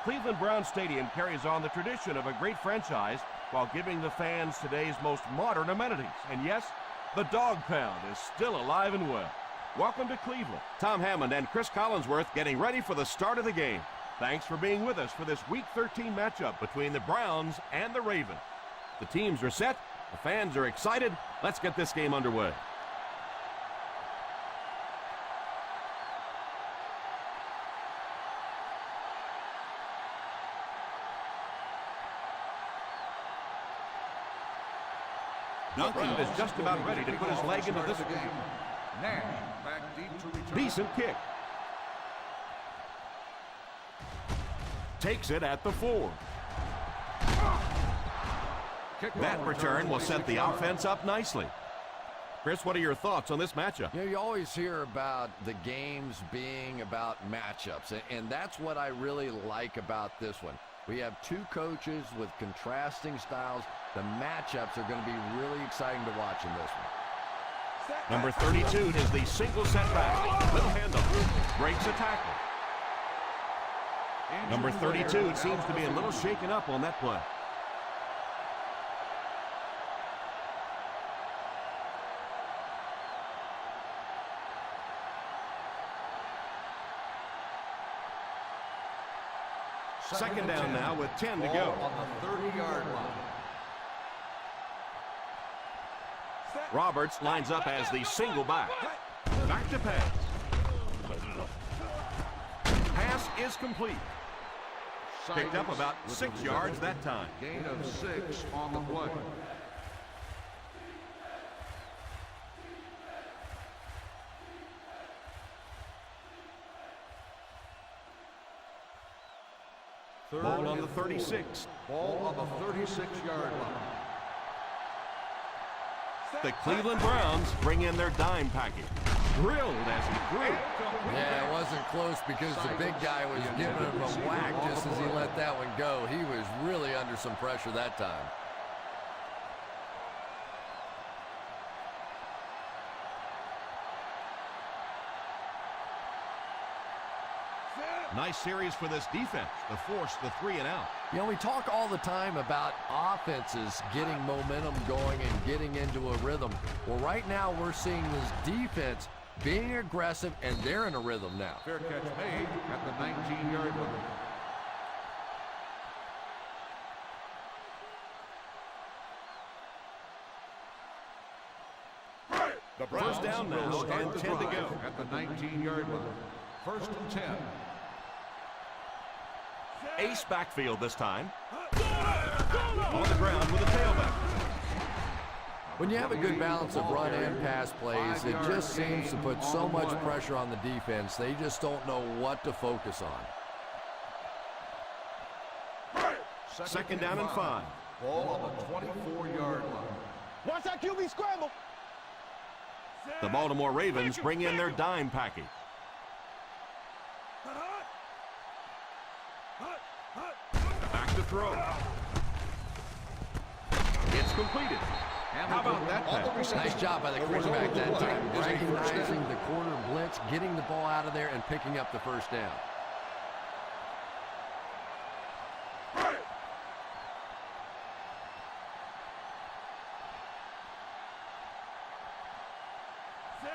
Cleveland Browns Stadium carries on the tradition of a great franchise while giving the fans today's most modern amenities. And yes, the dog pound is still alive and well. Welcome to Cleveland. Tom Hammond and Chris Collinsworth getting ready for the start of the game. Thanks for being with us for this Week 13 matchup between the Browns and the Ravens. The teams are set. The fans are excited. Let's get this game underway. Duncan is just about ready to put his leg into this game. Nash back deep to return. Decent kick. Takes it at the 4. That return will set the offense up nicely. Chris, what are your thoughts on this matchup? You always hear about the games being about matchups, and that's what I really like about this one. We have two coaches with contrasting styles. The matchups are going to be really exciting to watch in this one. Number 32 is the single setback. Little handoff. Breaks a tackle. Number 32 seems to be a little shaken up on that play. Second down now with 10 to go. On the 30-yard line. Roberts lines up as the single back. Back to pass. Pass is complete. Picked up about 6 yards that time. Gain of 6 on the play. Ball on the 36. Ball on the 36-yard line. The Cleveland Browns bring in their dime package. Drilled as he threw. Yeah, it wasn't close because the big guy was giving him a whack just as he let that one go. He was really under some pressure that time. Nice series for this defense to force the 3 and out. We talk all the time about offenses getting momentum going and getting into a rhythm. Well, right now we're seeing this defense being aggressive, and they're in a rhythm now. Fair catch made at the 19-yard line. First down now and 10 to go. At the 19-yard line. First and 10. Ace backfield this time. On the ground with a tailback. When you have a good balance of run and pass plays, it just seems to put so much pressure on the defense, they just don't know what to focus on. Second down and 5. Ball on the 24-yard line. Watch that QB scramble. The Baltimore Ravens bring in their dime package. Back to throw. It's completed. How about that pass? Nice job by the quarterback that time, recognizing the corner blitz, getting the ball out of there, and picking up the first down.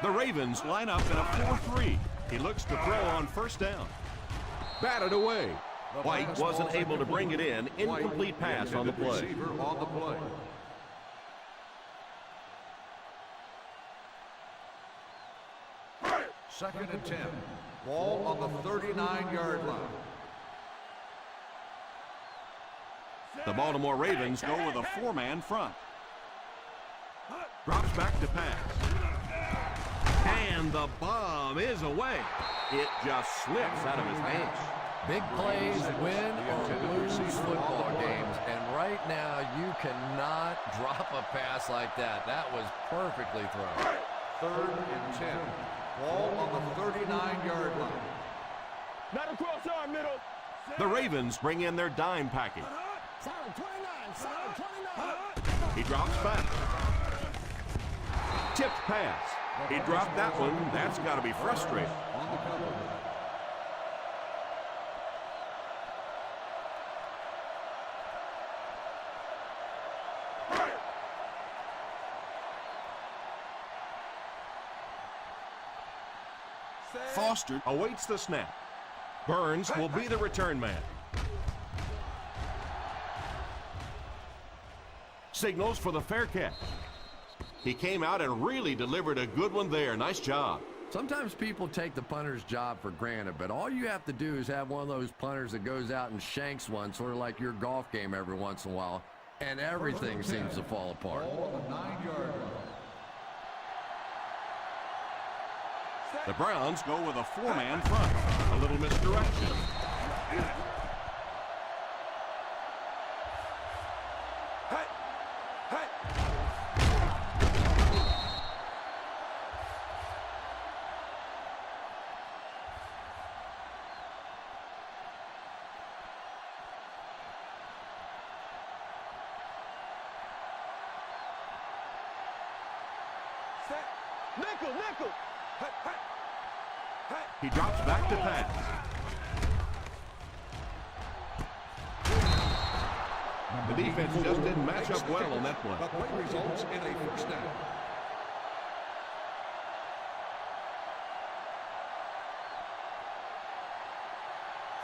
The Ravens line up in a 4-3. He looks to throw on first down. Batted away. White wasn't able to bring it in. Incomplete pass on the play. Second and 10. Ball on the 39-yard line. The Baltimore Ravens go with a 4-man front. Drops back to pass. And the bomb is away. It just slips out of his hands. Big plays win or lose football games, and right now you cannot drop a pass like that. That was perfectly thrown. Third and 10. Ball on the 39-yard line. Not across our middle. The Ravens bring in their dime package. Solid 29, solid 29. He drops back. Tipped pass. He dropped that one. That's got to be frustrating. On the cover. Foster awaits the snap. Burns will be the return man. Signals for the fair catch. He came out and really delivered a good one there. Nice job. Sometimes people take the punter's job for granted, but all you have to do is have one of those punters that goes out and shanks one, sort of like your golf game every once in a while, and everything seems to fall apart. The Browns go with a four-man front. A little misdirection. Nickel. He drops back to pass. The defense just didn't match up well on that play. The play results in a first down.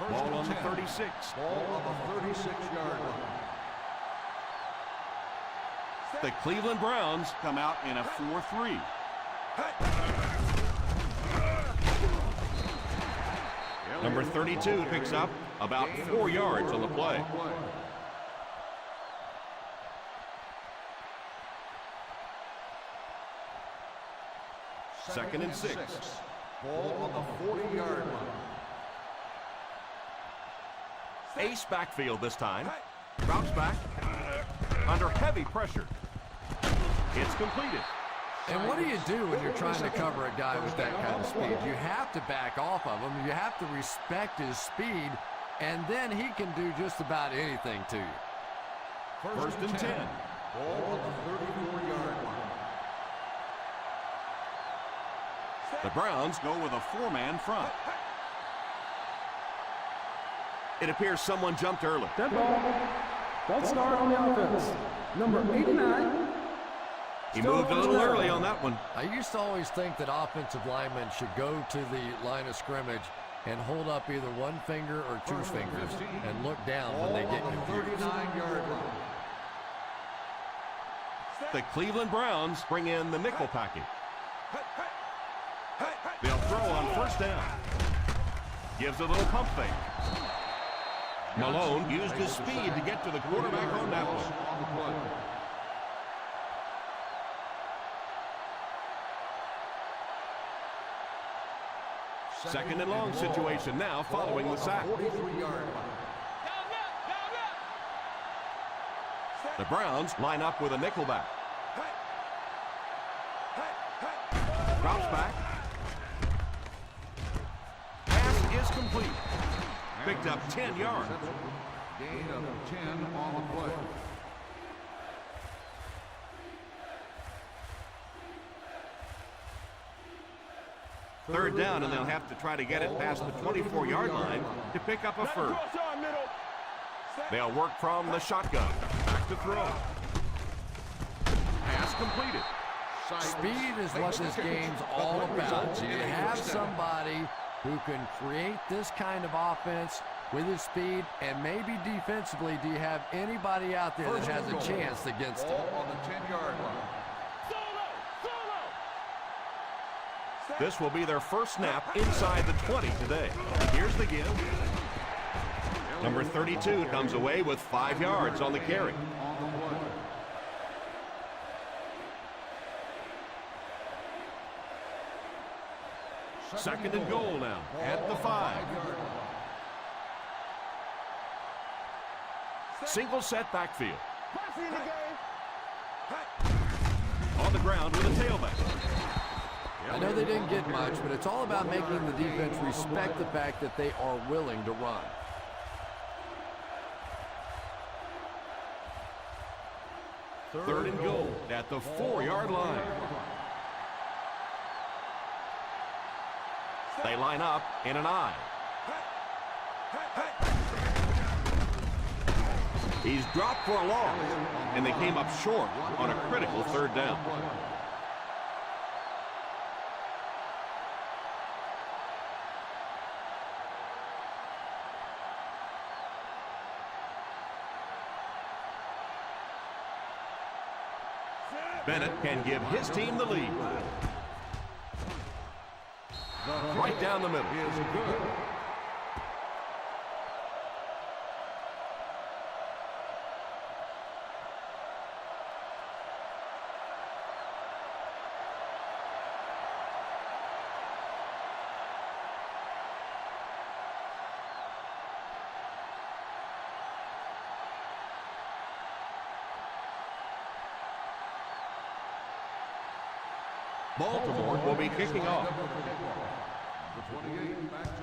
Ball on the 36. Ball on the 36-yard line. The Cleveland Browns come out in a 4-3. Number 32 picks up about 4 yards on the play. Second and 6. Ball on the 40-yard line. Ace backfield this time. Drops back. Under heavy pressure. It's completed. And what do you do when you're trying to cover a guy with that kind of speed? You have to back off of him. You have to respect his speed, and then he can do just about anything to you. First and 10. Ball on the 34-yard line. The Browns go with a four-man front. It appears someone jumped early. Dead ball. False start on the offense. Number 89. He moved a little early on that one. I used to always think that offensive linemen should go to the line of scrimmage and hold up either one finger or two fingers and look down when they get confused. 39-yard line. The Cleveland Browns bring in the nickel package. They'll throw on first down. Gives a little pump fake. Malone used his speed to get to the quarterback on that one. Second and long situation now following the sack. 43-yard line. The Browns line up with a nickelback. Drops back. Pass is complete. Picked up 10 yards. Gain of 10 on the play. Third down, and they'll have to try to get it past the 24-yard line to pick up a first. They'll work from the shotgun. Back to throw. Pass completed. Speed is what this game's all about. So you have somebody who can create this kind of offense with his speed, and maybe defensively, do you have anybody out there that has a chance against him? Ball on the 10-yard line. This will be their first snap inside the 20 today. Here's the give. Number 32 comes away with 5 yards on the carry. Second and goal now at the 5. Single set backfield. On the ground with a tailback. I know they didn't get much, but it's all about making the defense respect the fact that they are willing to run. Third and goal at the 4-yard line. They line up in an I. He's dropped for a loss, and they came up short on a critical third down. Bennett can give his team the lead. Right down the middle. Is good. Baltimore will be kicking off.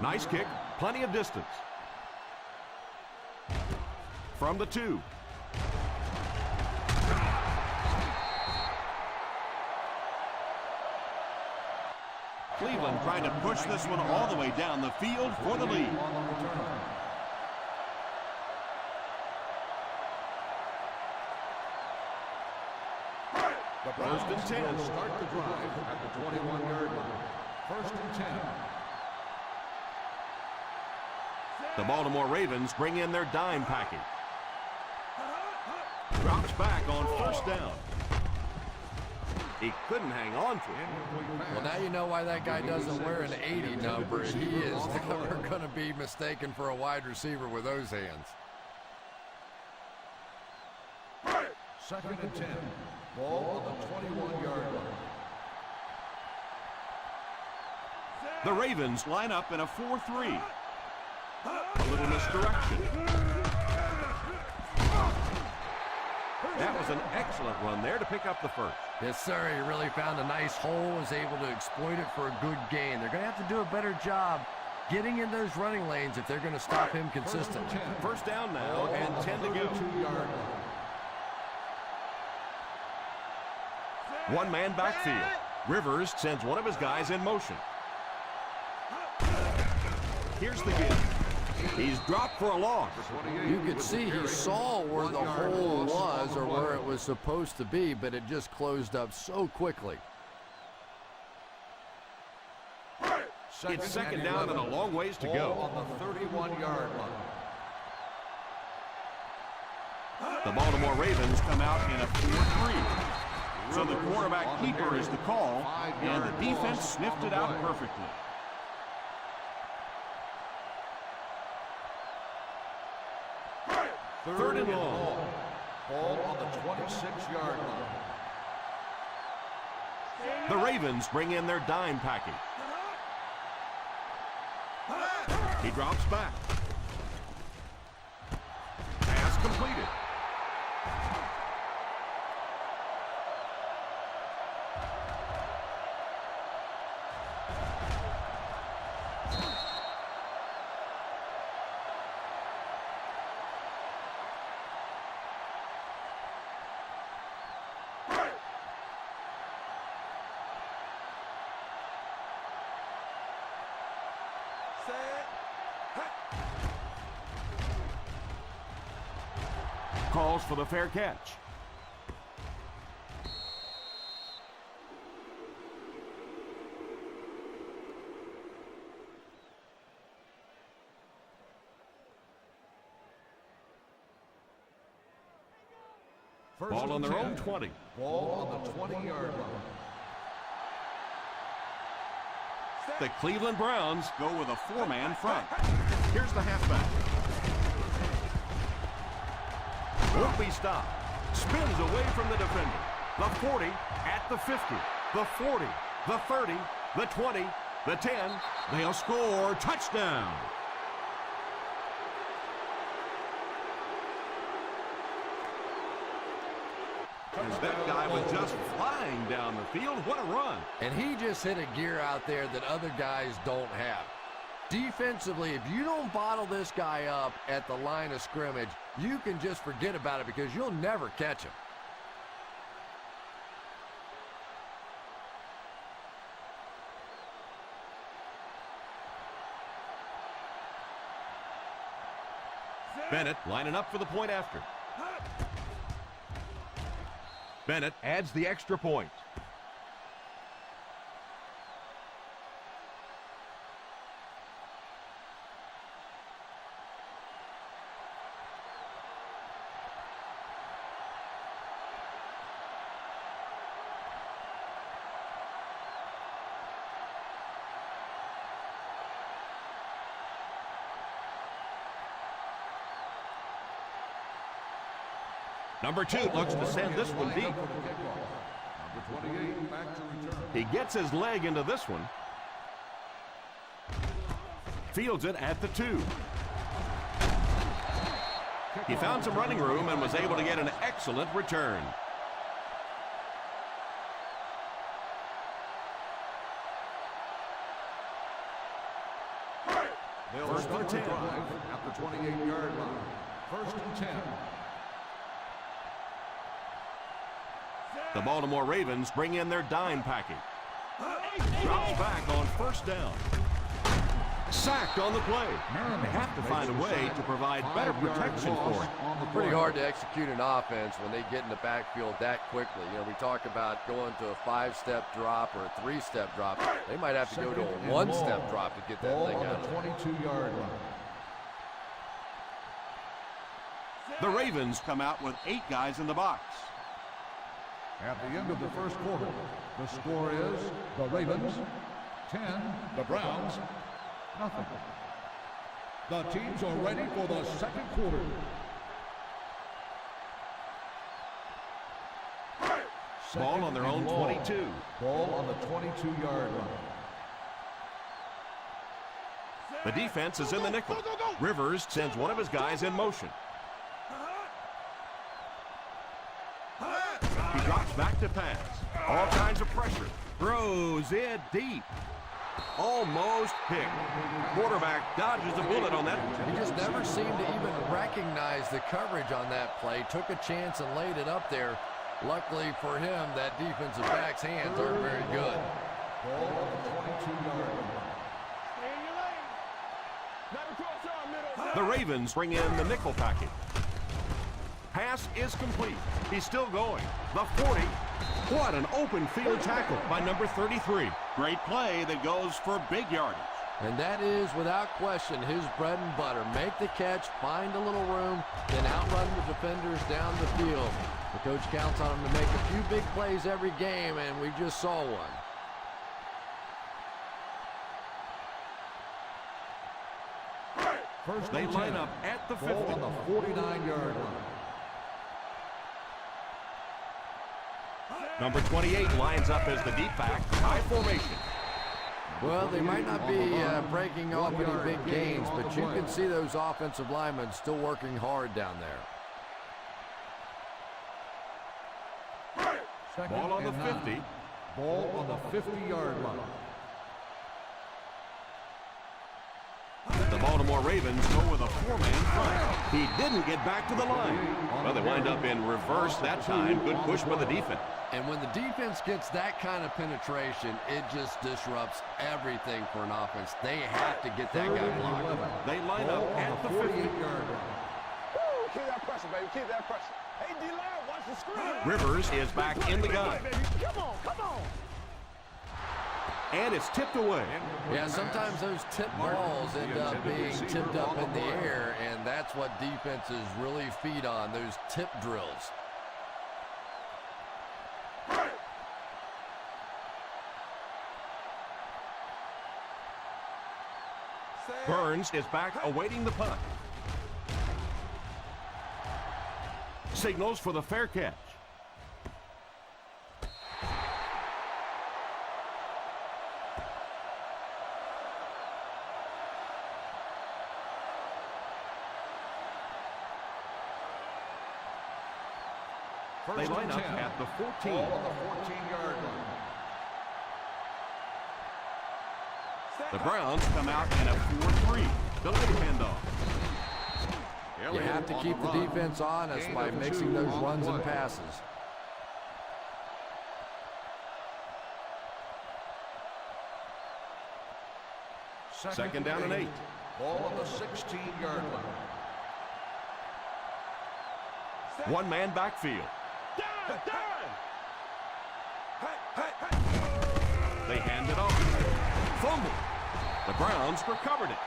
Nice kick, plenty of distance. From the 2. Cleveland trying to push this one all the way down the field for the lead. First and 10. Start the drive at the 21-yard line. First and 10. The Baltimore Ravens bring in their dime package. Drops back on first down. He couldn't hang on to it. Well, now you know why that guy doesn't wear an 80 number. He is never going to be mistaken for a wide receiver with those hands. Second and 10. Ball on the 21-yard line. The Ravens line up in a 4-3. A little misdirection. That was an excellent run there to pick up the first. Yes, sir. He really found a nice hole, was able to exploit it for a good gain. They're going to have to do a better job getting in those running lanes if they're going to stop him consistently. First down now and 10 to go. 32-yard line. One-man backfield. Rivers sends one of his guys in motion. Here's the give. He's dropped for a loss. You could see he saw where the hole was or where it was supposed to be, but it just closed up so quickly. It's second down and a long ways to go. On the 31-yard line. The Baltimore Ravens come out in a 4-3. So the quarterback keeper is the call, and the defense sniffed it out perfectly. Third and long. Ball on the 26-yard line. The Ravens bring in their dime package. He drops back. Pass completed. Calls for the fair catch. Ball on their own 20. Ball on the 20-yard line. The Cleveland Browns go with a 4-man front. Here's the halfback. Won't be stopped. Spins away from the defender. The 40 at the 50. The 40, the 30, the 20, the 10. They'll score. Touchdown. As that guy was just flying down the field. What a run. And he just hit a gear out there that other guys don't have. Defensively, if you don't bottle this guy up at the line of scrimmage, you can just forget about it because you'll never catch him. Bennett lining up for the point after. Bennett adds the extra point. Number 2 looks to send this one deep. Number 28 back to return. He gets his leg into this one. Fields it at the 2. He found some running room and was able to get an excellent return. They'll start the drive at the 28-yard line. First and 10. The Baltimore Ravens bring in their dime package. Drops back on first down. Sacked on the play. They have to find a way to provide better protection for it. Pretty hard to execute an offense when they get in the backfield that quickly. You know, we talk about going to a 5-step drop or a 3-step drop. They might have to go to a 1-step drop to get that thing out of there. 22-yard line. The Ravens come out with 8 guys in the box. At the end of the first quarter, the score is the Ravens 10, the Browns nothing. The teams are ready for the second quarter. Ball on their own 22. Ball on the 22-yard line. The defense is in the nickel. Rivers sends one of his guys in motion. He drops back to pass. All kinds of pressure. Throws it deep. Almost picked. Quarterback dodges a bullet on that. He just never seemed to even recognize the coverage on that play. Took a chance and laid it up there. Luckily for him, that defensive back's hands aren't very good. Ball on the 22-yard line. The Ravens bring in the nickel package. Pass is complete. He's still going. The 40. What an open field tackle by number 33. Great play that goes for big yardage. And that is, without question, his bread and butter. Make the catch, find a little room, then outrun the defenders down the field. The coach counts on him to make a few big plays every game, and we just saw one. First They and line 10. up at the 50. Ball on the 49-yard line. Number 28 lines up as the deep back. High formation. Well, they might not be breaking off any big gains, but you can see those offensive linemen still working hard down there. Second Ball on the and 9. 50. Ball on the 50-yard line. The Baltimore Ravens go with a 4-man front. He didn't get back to the line. Well, they wind up in reverse that time. Good push by the defense. And when the defense gets that kind of penetration, it just disrupts everything for an offense. They have to get that guy blocked. They line up at the 50. 48-yard line. Woo, keep that pressure, baby. Keep that pressure. Hey, D-Line, watch the screen. Rivers is back in the gun. Come on, come on. And it's tipped away. Yeah, sometimes those tip balls end up being tipped up in the air, and that's what defenses really feed on, those tip drills. Burns is back awaiting the punt. Signals for the fair catch. They line up at the 14. Ball on the 14-yard line. The Browns come out in a 4-3. Delayed handoff. You have to keep the defense honest by mixing those runs and passes. Second down and 8. Ball on the 16-yard line. One-man backfield. They hand it off. Fumble. The Browns recovered it.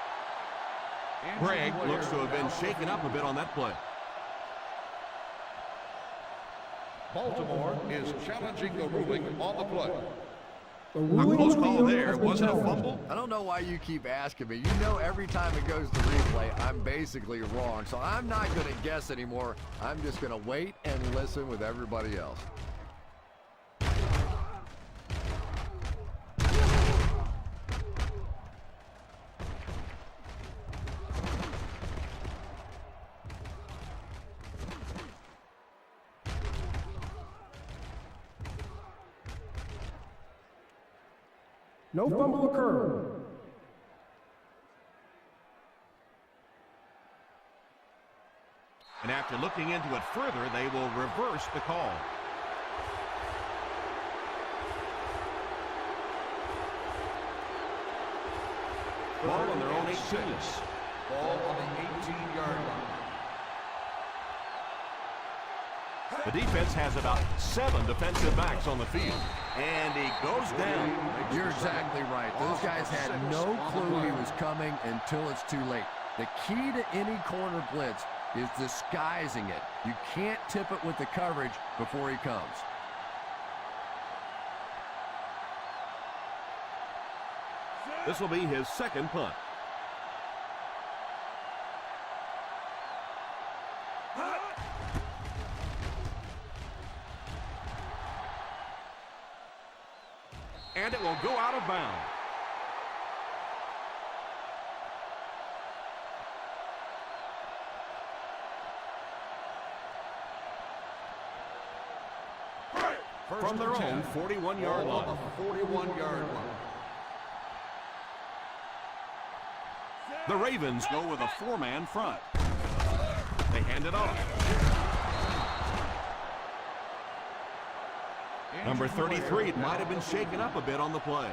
Greg looks to have been shaken up a bit on that play. Baltimore is challenging the ruling on the play. A A ruling close on the call field there. has been Wasn't a challenged. fumble. I don't know why you keep asking me. You know every time it goes to replay, I'm basically wrong. So I'm not going to guess anymore. I'm just going to wait and listen with everybody else. No fumble occurred. And after looking into it further, they will reverse the call. Ball on their own 18. Ball on the 18-yard line. The defense has about 7 defensive backs on the field. And he goes down. You're exactly right. Those guys had no clue he was coming until it's too late. The key to any corner blitz is disguising it. You can't tip it with the coverage before he comes. This will be his second punt. And it will go out of bounds. From their own 41-yard line. On the 41-yard line. The Ravens go with a 4-man front. They hand it off. Number 33 might have been shaken up a bit on the play.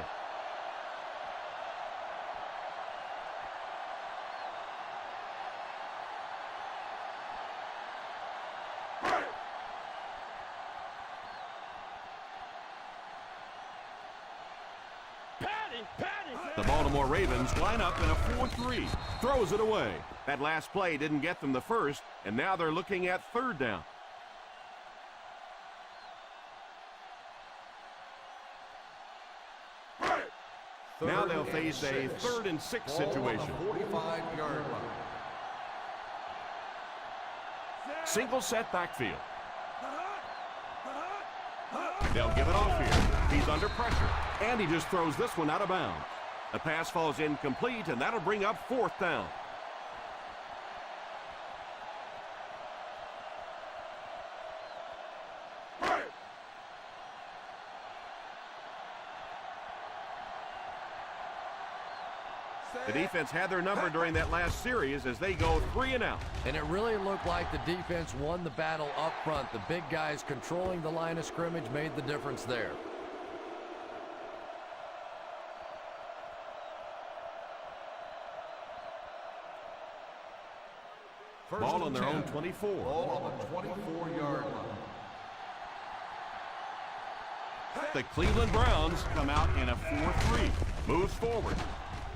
The Baltimore Ravens line up in a 4-3. Throws it away. That last play didn't get them the first, and now they're looking at third down. Now they'll face a 3rd and 6 situation. 45-yard line. Single set backfield. They'll give it off here. He's under pressure, and he just throws this one out of bounds. The pass falls incomplete, and that'll bring up 4th down. The defense had their number during that last series as they go 3 and out. And it really looked like the defense won the battle up front. The big guys controlling the line of scrimmage made the difference there. Ball on their own 24. Ball on the 24-yard line. The Cleveland Browns come out in a 4-3. Moves forward.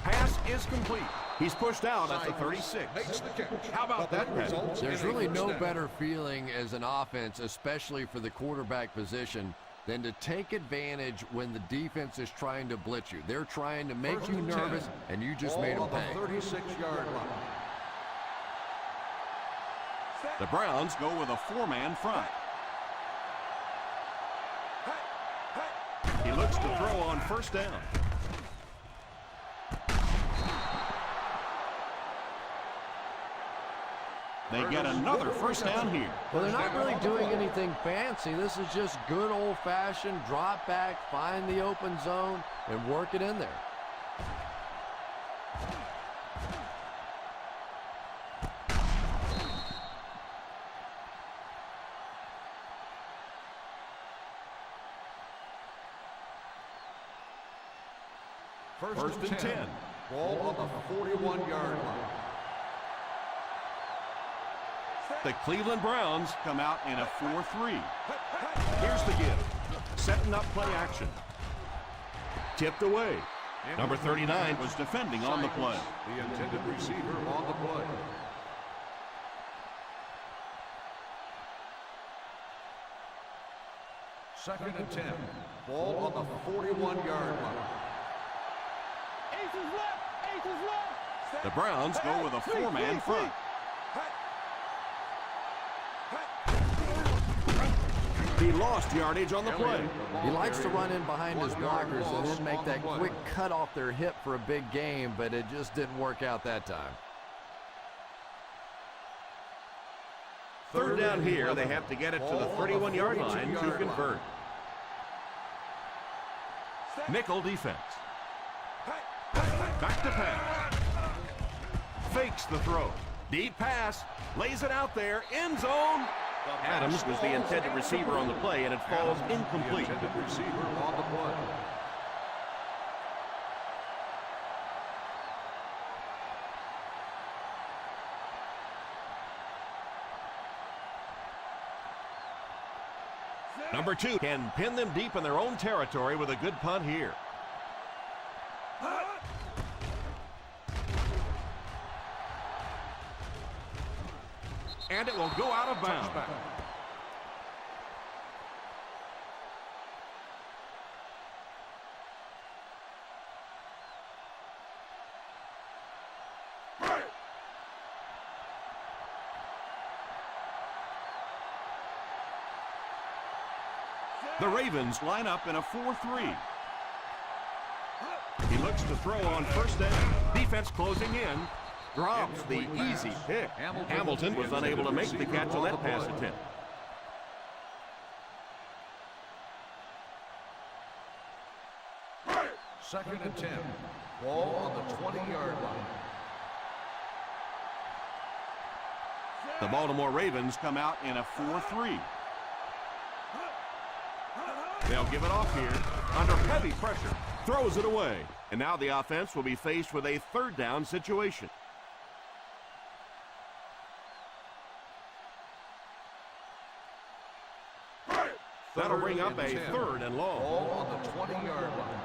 Pass is complete. He's pushed out at the 36. Makes the catch. How about that, Pat? There's really no better feeling as an offense, especially for the quarterback position, than to take advantage when the defense is trying to blitz you. They're trying to make you nervous, and you just made them pay. Ball on the 36-yard line. The Browns go with a 4-man front. He looks to throw on first down. They get another first down here. Well, they're not really doing anything fancy. This is just good old-fashioned drop back, find the open zone, and work it in there. First and 10. Ball on the 41-yard line. The Cleveland Browns come out in a 4-3. Here's the give. Setting up play action. Tipped away. Number 39 was defending on the play. The intended receiver on the play. Second and 10. Ball on the 41-yard line. Ace is left. Ace is left. The Browns go with a four-man front. He lost yardage on the play. He likes to run in behind his blockers and then make that quick cut off their hip for a big gain, but it just didn't work out that time. Third down here, they have to get it to the 31-yard line to convert. Nickel defense. Back to pass. Fakes the throw. Deep pass. Lays it out there. End zone. Adams was the intended receiver on the play, and it falls incomplete. Intended receiver on the play. Number 2 can pin them deep in their own territory with a good punt here. And it will go out of bounds. The Ravens line up in a 4-3. He looks to throw on first down. Defense closing in. Drops the easy pick. Hamilton was unable to make the catch on that pass attempt. Second and 10. Ball on the 20-yard line. The Baltimore Ravens come out in a 4-3. They'll give it off here under heavy pressure. Throws it away. And now the offense will be faced with a third down situation. That'll bring up a 3rd and long. Ball on the 20-yard line.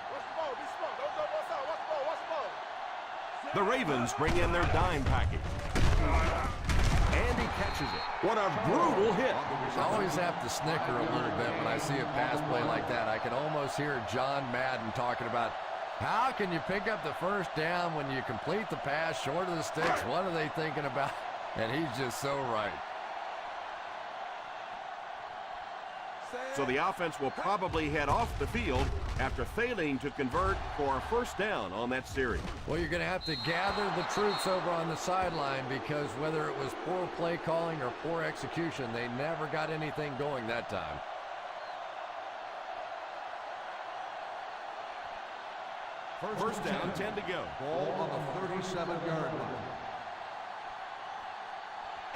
What's the ball? Be smart. Don't go what's up. What's the ball? What's the ball? The Ravens bring in their dime package. And he catches it. What a brutal hit. I always have to snicker a little bit when I see a pass play like that. I can almost hear John Madden talking about how can you pick up the first down when you complete the pass short of the sticks? What are they thinking about? And he's just so right. So the offense will probably head off the field after failing to convert for a first down on that series. Well, you're going to have to gather the troops over on the sideline because whether it was poor play calling or poor execution, they never got anything going that time. First down, 10 to go. Ball on the 37-yard line.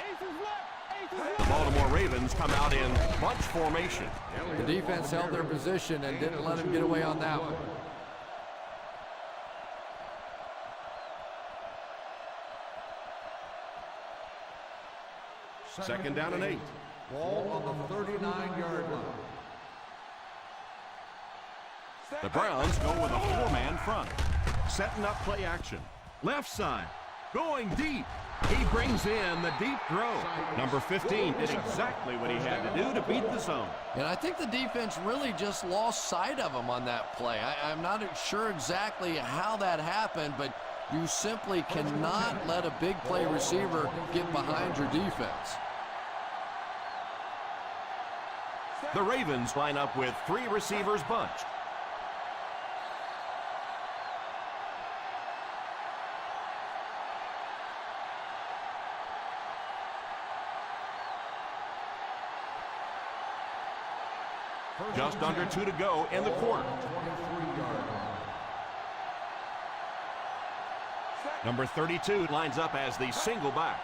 Ace is left. Ace is left. The Baltimore Ravens come out in bunch formation. The defense held their position and didn't let him get away on that one. Second down and 8. Ball on the 39-yard line. The Browns go with a four-man front. Setting up play action. Left side. Going deep. He brings in the deep throw. Number 15 did exactly what he had to do to beat the zone. And I think the defense really just lost sight of him on that play. I'm not sure exactly how that happened, but you simply cannot let a big play receiver get behind your defense. The Ravens line up with 3 receivers bunched. Just under 2 to go in the quarter. Number 32 lines up as the single back.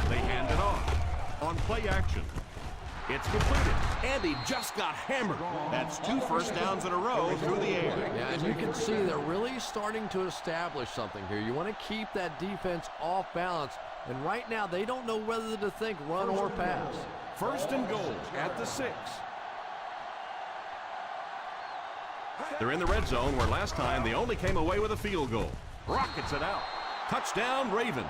They hand it off on play action. It's completed, and he just got hammered. That's 2 first downs in a row through the air. Yeah, and you can see they're really starting to establish something here. You want to keep that defense off balance, and right now they don't know whether to think run or pass. First and goal at the 6. They're in the red zone where last time they only came away with a field goal. Rockets it out. Touchdown, Ravens.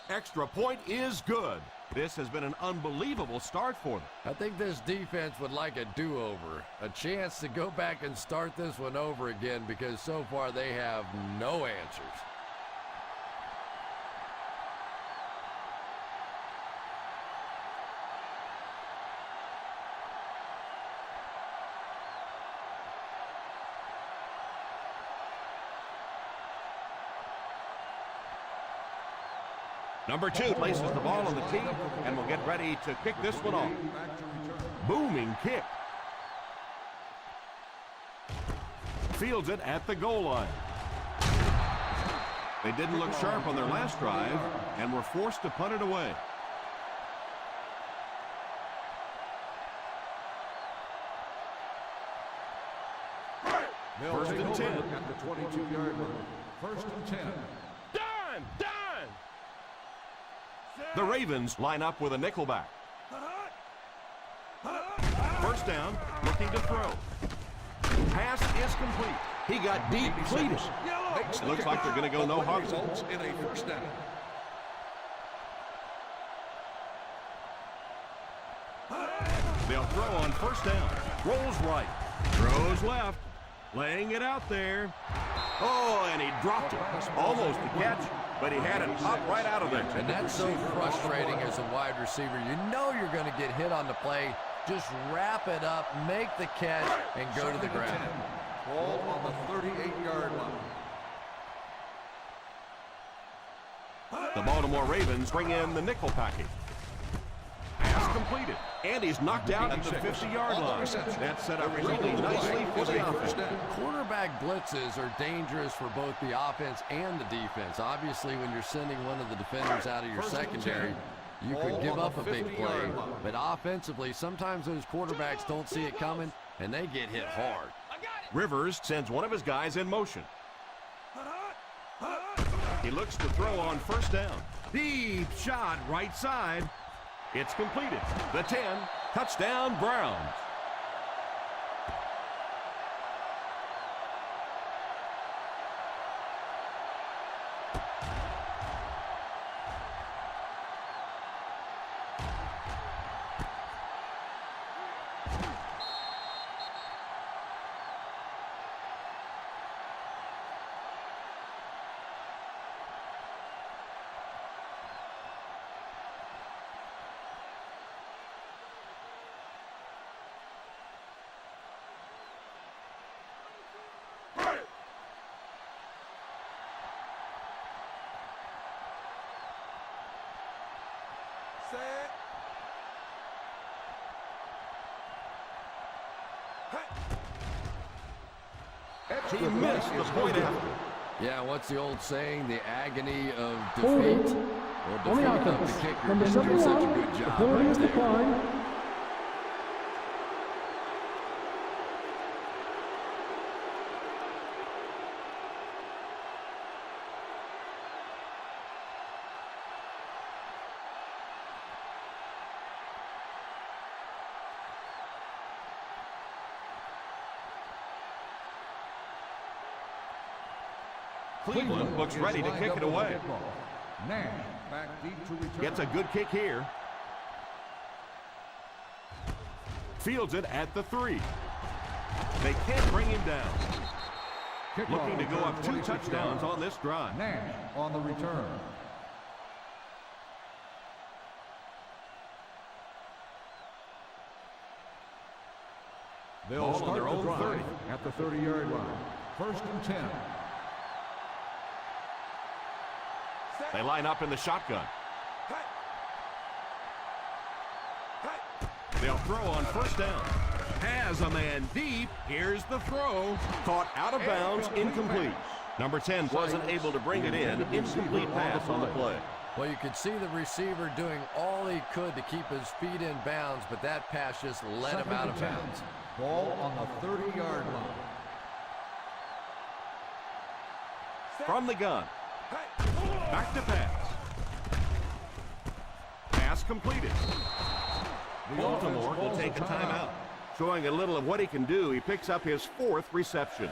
Extra point is good. This has been an unbelievable start for them. I think this defense would like a do-over, a chance to go back and start this one over again because so far they have no answers. Number 2 places the ball on the tee and will get ready to kick this one off. Booming kick. Fields it at the goal line. They didn't look sharp on their last drive and were forced to punt it away. First and 10. At the 22-yard line. First and 10. Done! Done! The Ravens line up with a nickelback. First down, looking to throw. Pass is complete. He got deep, completed. It looks like they're going to go no huddle. Results in a first down. They'll throw on first down. Rolls right. Throws left. Laying it out there. Oh, and he dropped it. Almost a catch, but he had it pop right out of there. And that's so frustrating as a wide receiver. You know you're going to get hit on the play. Just wrap it up, make the catch, and go to the ground. Ball on the 38-yard line. The Baltimore Ravens bring in the nickel package. Pass completed. And he's knocked out at the 50-yard line. That set up really nicely for the offense. Quarterback blitzes are dangerous for both the offense and the defense. Obviously, when you're sending one of the defenders out of your secondary, you could give up a big play. But offensively, sometimes those quarterbacks don't see it coming, and they get hit hard. Rivers sends one of his guys in motion. He looks to throw on first down. Deep shot right side. It's completed. The 10, touchdown Browns. He missed the point after. Yeah, what's the old saying? The agony of defeat. Or defeat of the kicker. Number Just doing such a good 71, job penalty right is there. declined. Cleveland looks ready to kick it away. Nash back deep to return. Gets a good kick here. Fields it at the 3. They can't bring him down. Kickoff Looking to go return, up 2 26 touchdowns yards. on this drive. Nash on the return. They'll Ball on start their the own drive 30. at the 30-yard line. First and 10. They line up in the shotgun. They'll throw on first down. Has a man deep. Here's the throw. Caught out of bounds, incomplete. Number 10 wasn't able to bring it in. Incomplete pass on the play. Well, you could see the receiver doing all he could to keep his feet in bounds, but that pass just let him out of bounds. Ball on the 30-yard line. From the gun. Back to pass. Pass completed. Baltimore will take a timeout. Showing a little of what he can do, he picks up his 4th reception.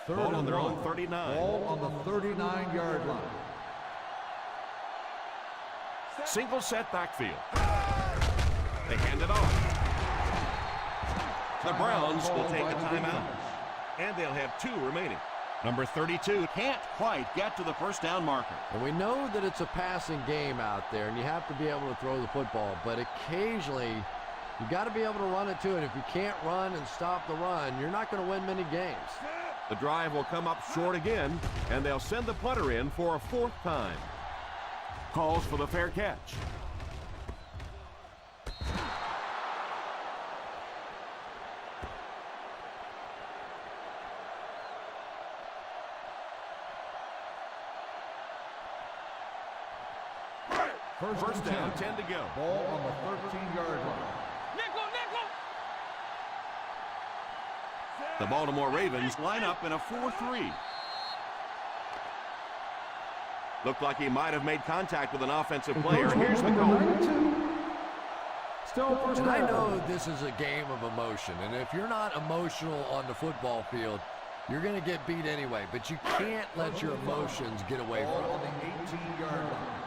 Third Ball on and their own long. 39. Ball on the 39-yard line. Single set backfield. They hand it off. The Browns will take a timeout. And they'll have 2 remaining. Number 32 can't quite get to the first down marker. And we know that it's a passing game out there, and you have to be able to throw the football. But occasionally, you got to be able to run it too. And if you can't run and stop the run, you're not going to win many games. The drive will come up short again, and they'll send the punter in for a 4th time. Calls for the fair catch. First down, 10 to go. Ball on the 13-yard line. The Baltimore Ravens line up in a 4-3. Looked like he might have made contact with an offensive player. Here's the Number goal. 92. Still first And I down. know this is a game of emotion, and if you're not emotional on the football field, you're going to get beat anyway. But you can't let your emotions get away Ball from on you. the 18-yard line.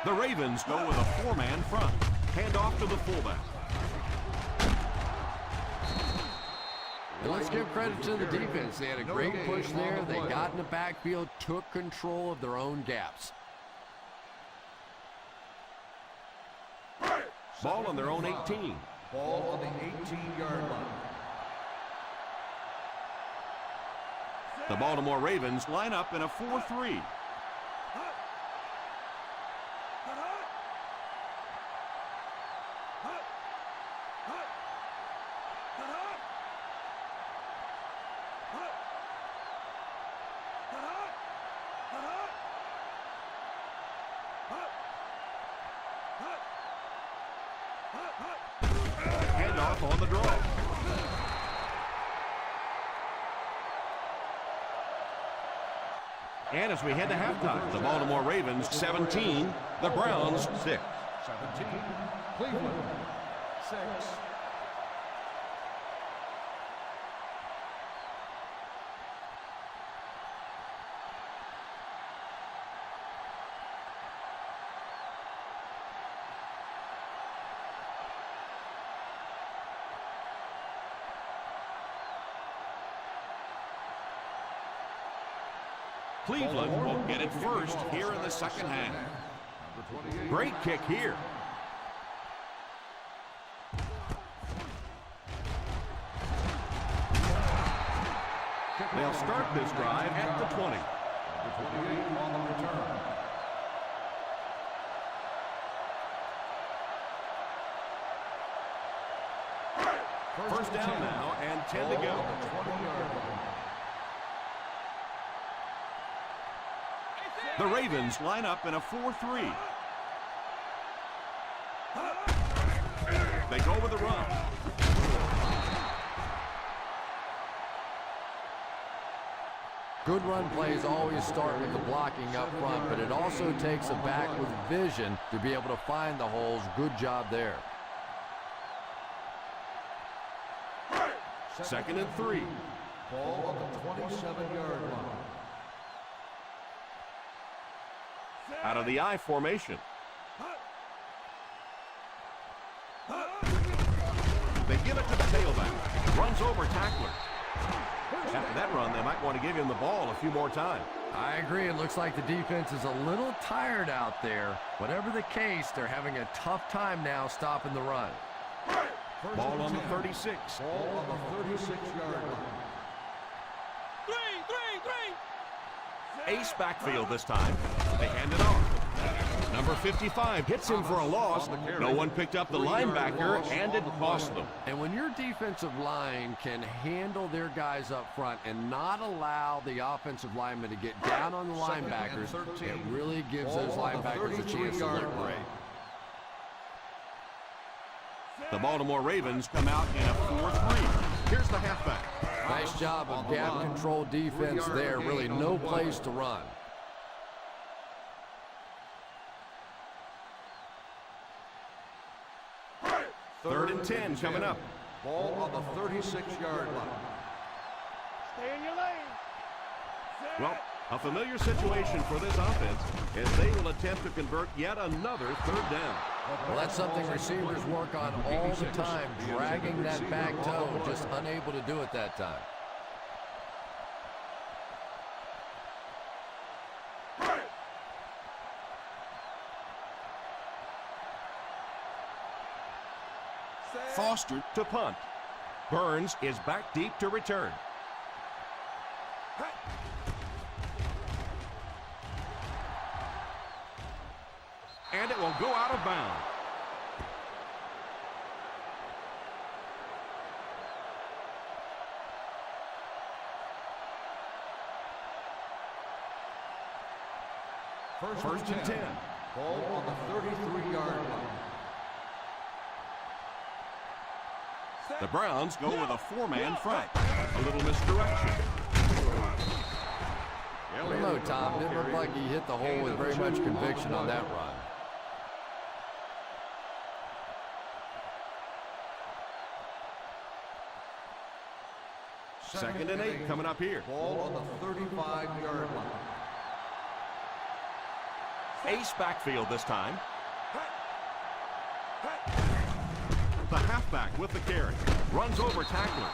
The Ravens go with a 4-man front. Hand off to the fullback. And let's give credit to the defense. They had a great push there. They got in the backfield, took control of their own gaps. Ball on their own 18. Ball on the 18-yard line. The Baltimore Ravens line up in a 4-3. Handoff on the draw. And as we head to halftime, the Baltimore Ravens 17, the Browns 6. 17, Cleveland, 6. Cleveland will get it first here in the second half. Great kick here. They'll start this drive at the 20. Number 28 on the return. First down now and 10 to go. Ball on the 20-yard line. The Ravens line up in a 4-3. They go with the run. Good run plays always start with the blocking up front, but it also takes a back with vision to be able to find the holes. Good job there. 2nd and 3. Ball on the 27-yard line. Out of the I formation. They give it to the tailback. Runs over tackler. After that run, they might want to give him the ball a few more times. I agree. It looks like the defense is a little tired out there. Whatever the case, they're having a tough time now stopping the run. Ball on the 36. Ball on the 36-yard line. Ace backfield this time. They hand it off. Number 55 hits him for a loss. No one picked up the linebacker, and it cost them. And when your defensive line can handle their guys up front and not allow the offensive linemen to get down on the linebackers, it really gives those linebackers a chance to look great. The Baltimore Ravens come out in a 4-3. Here's the halfback. Nice job of gap control defense there. Really no place to run. 3rd and 10 coming up. Ball on the 36-yard line. Stay in your lane. Well, a familiar situation for this offense as they will attempt to convert yet another third down. Well, that's something receivers work on all the time, dragging that back toe, just unable to do it that time. Foster to punt. Burns is back deep to return. And it will go out of bounds. First and 10. Ball on the 33-yard line. The Browns go with a four-man front. A little misdirection. I don't know, Tom. Didn't look like he hit the hole with very much conviction on that run. Second and 8 coming up here. Ball on the 35-yard line. Ace backfield this time. The halfback with the carry. Runs over tackler.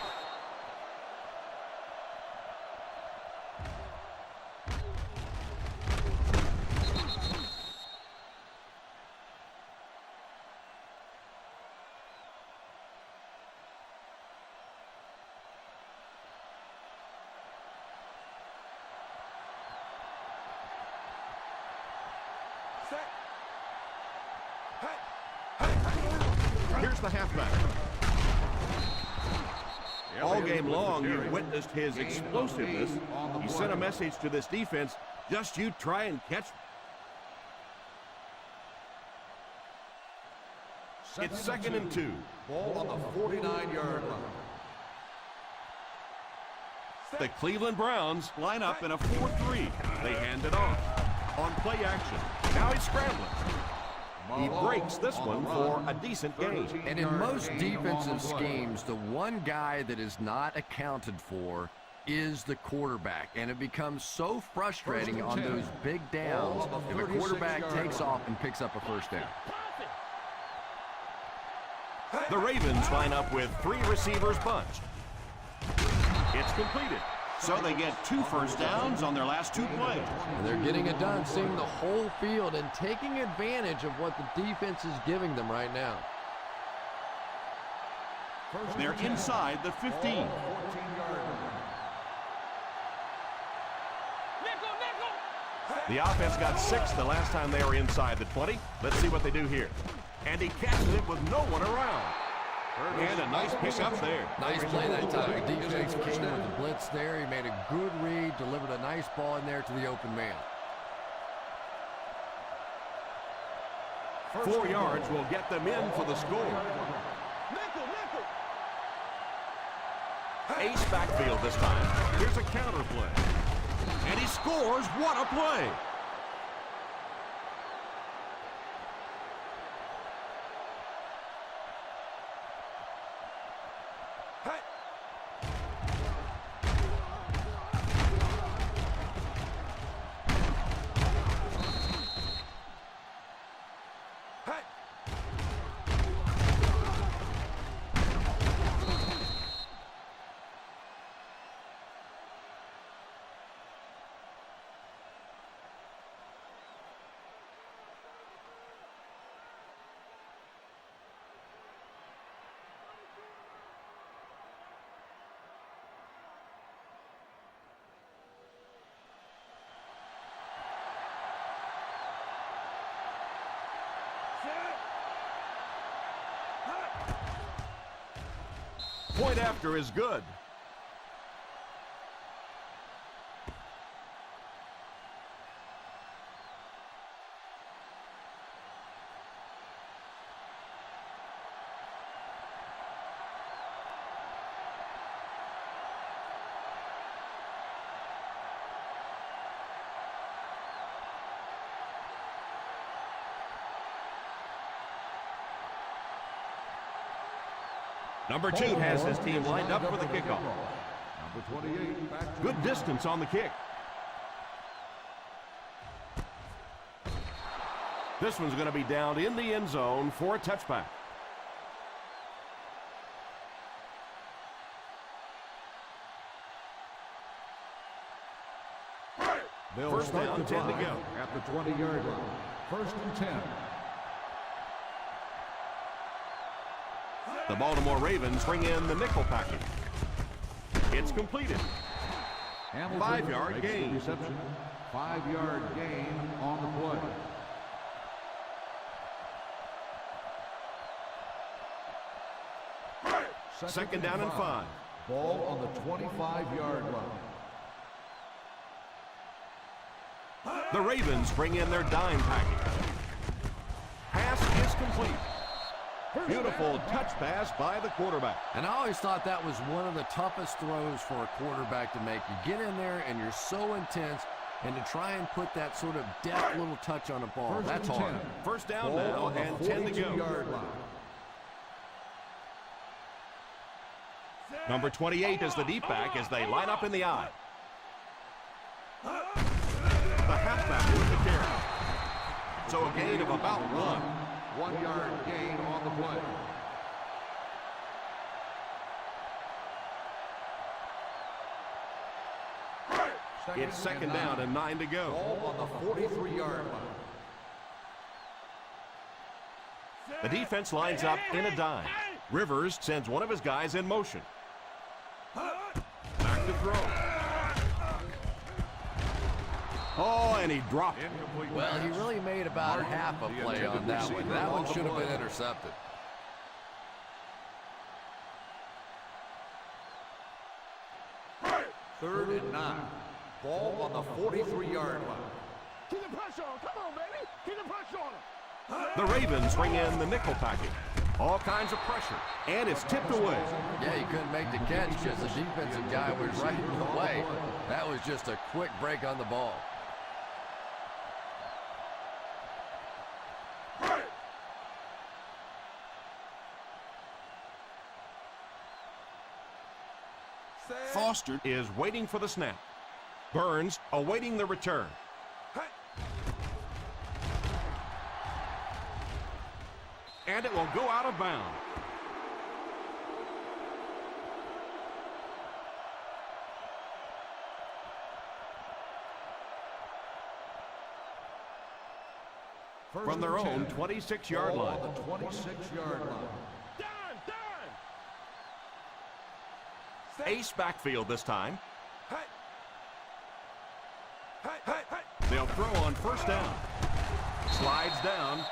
Here's the halfback. All game long, you've witnessed his explosiveness. He sent a message to this defense, just you try and catch. It's second and 2. Ball on the 49-yard line. The Cleveland Browns line up in a 4-3. They hand it off. On play action. Now he's scrambling. He breaks this one for a decent gain. And in most defensive schemes, the one guy that is not accounted for is the quarterback. And it becomes so frustrating on those big downs if a quarterback takes off and picks up a first down. The Ravens line up with 3 receivers bunched. It's completed. So they get 2 first downs on their last 2 plays. And they're getting it done, seeing the whole field and taking advantage of what the defense is giving them right now. They're inside the 15. The offense got 6 the last time they were inside the 20. Let's see what they do here. And he catches it with no one around. And a nice pickup there. Nice play that time. The defense came with the blitz there. He made a good read, delivered a nice ball in there to the open man. 4 yards will get them in for the score. Ace backfield this time. Here's a counter play. And he scores. What a play. Point after is good. Number 2 has his team lined up for the kickoff. Number 28, back to Good distance on the kick. This one's going to be down in the end zone for a touchback. They'll First start down, the 10 to drive go. at the 20-yard line. First and 10. The Baltimore Ravens bring in the nickel package. It's completed. Hamilton 5-yard makes the gain. reception. 5-yard gain on the play. Second down and 5. Ball on the 25-yard line. The Ravens bring in their dime package. Pass is complete. Beautiful touch pass by the quarterback. And I always thought that was one of the toughest throws for a quarterback to make. You get in there and you're so intense, and to try and put that sort of deft little touch on a ball, First that's and hard. 10. First down Ball now on the and 10 to go. 42-yard line. Number 28 is the deep back as they line up in the I. The halfback with the carry. So a gain of about 1. 1-yard gain on the play. It's second down and 9 to go. Ball on the 43-yard line. The defense lines up in a dime. Rivers sends one of his guys in motion. Back to throw. Oh, and he dropped it. Well, he really made about half a play on that one. That one should have been intercepted. Third and 9. Ball on the 43-yard line. Keep the pressure on. Come on, baby. Keep the pressure on him. The Ravens bring in the nickel package. All kinds of pressure, and it's tipped away. Yeah, he couldn't make the catch because the defensive guy was right in the way. That was just a quick break on the ball. Foster is waiting for the snap. Burns awaiting the return. And it will go out of bounds. From their own 26-yard Ball line. on the 26-yard line. Ace backfield this time. They'll throw on first down. Slides down.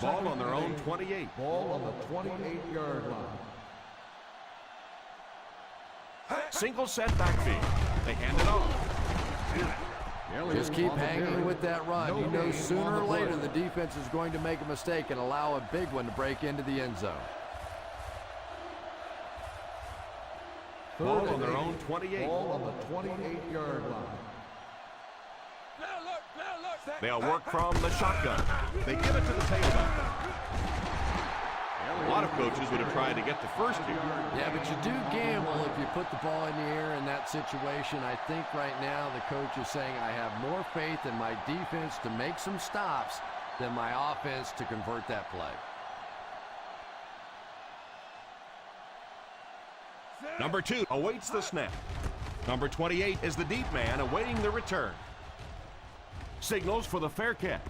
Ball on their own 28. Ball on the 28-yard line. Single set backfield. They hand it off. Just keep hanging with that run. You know sooner or later the defense is going to make a mistake and allow a big one to break into the end zone. Ball on their own 28. Ball on the 28-yard line. They'll work from the shotgun. They give it to the tailback. A lot of coaches would have tried to get the first here. Yeah, but you do gamble if you put the ball in the air in that situation. I think right now the coach is saying I have more faith in my defense to make some stops than my offense to convert that play. Number 2 awaits the snap. Number 28 is the deep man awaiting the return. Signals for the fair catch.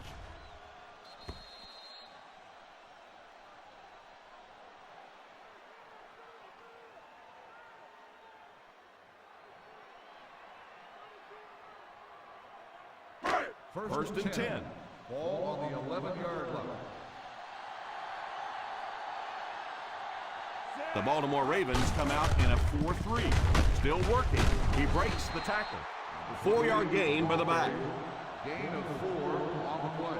First and 10. Ball on the 11-yard line. The Baltimore Ravens come out in a 4-3. Still working. He breaks the tackle. 4-yard gain by the back. Gain of 4 on the play.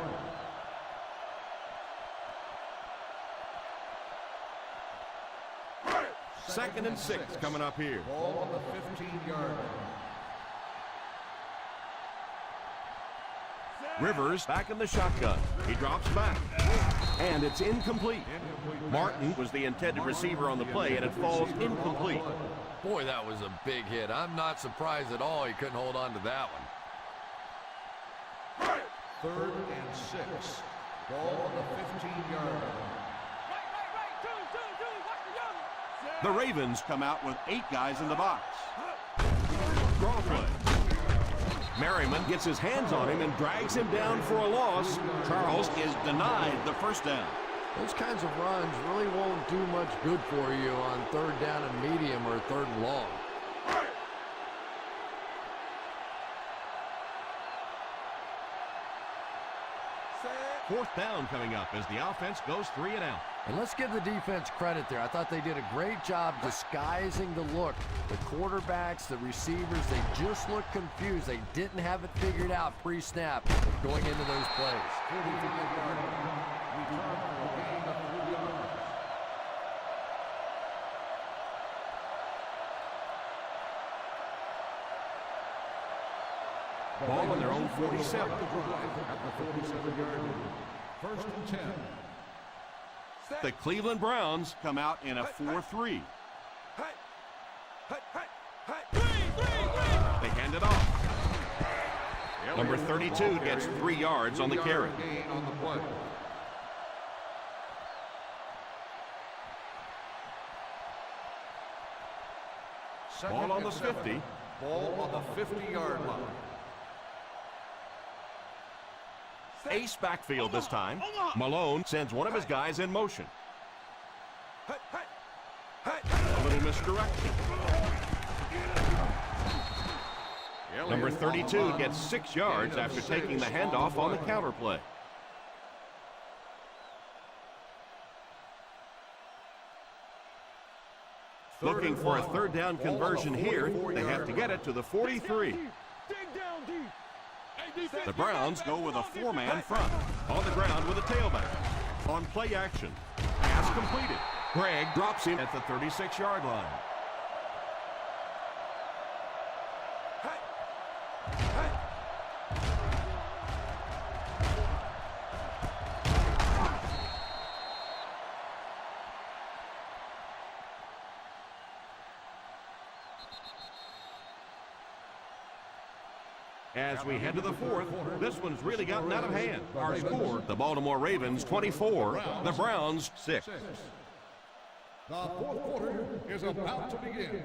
Second and 6 coming up here. Ball on the 15-yard line. Rivers back in the shotgun. He drops back. And it's incomplete. Martin was the intended receiver on the play, and it falls incomplete. Boy, that was a big hit. I'm not surprised at all he couldn't hold on to that one. 3rd and 6. Ball on the 15-yard line. The Ravens come out with 8 guys in the box. Draw play. Merriman gets his hands on him and drags him down for a loss. Charles is denied the first down. Those kinds of runs really won't do much good for you on 3rd down and medium or 3rd and long. Fourth down coming up as the offense goes 3 and out. And let's give the defense credit there. I thought they did a great job disguising the look. The quarterbacks, the receivers, they just looked confused. They didn't have it figured out pre-snap going into those plays. Ball on their own 47. At the 47-yard line. 1st and 10. The Cleveland Browns come out in a 4-3. They hand it off. Number 32 gets 3 yards on the carry. Gain on the play. Ball on the 50. Ball on the 50-yard line. Ace backfield this time. Malone sends one of his guys in motion. A little misdirection. Number 32 gets 6 yards after taking the handoff on the counter play. Looking for a 3rd down conversion here. They have to get it to the 43. The Browns go with a 4-man front. On the ground with a tailback. On play action. Pass completed. Gregg drops him at the 36-yard line. As we head to the 4th, this one's really gotten out of hand. Our score, the Baltimore Ravens 24, the Browns 6. The 4th quarter is about to begin.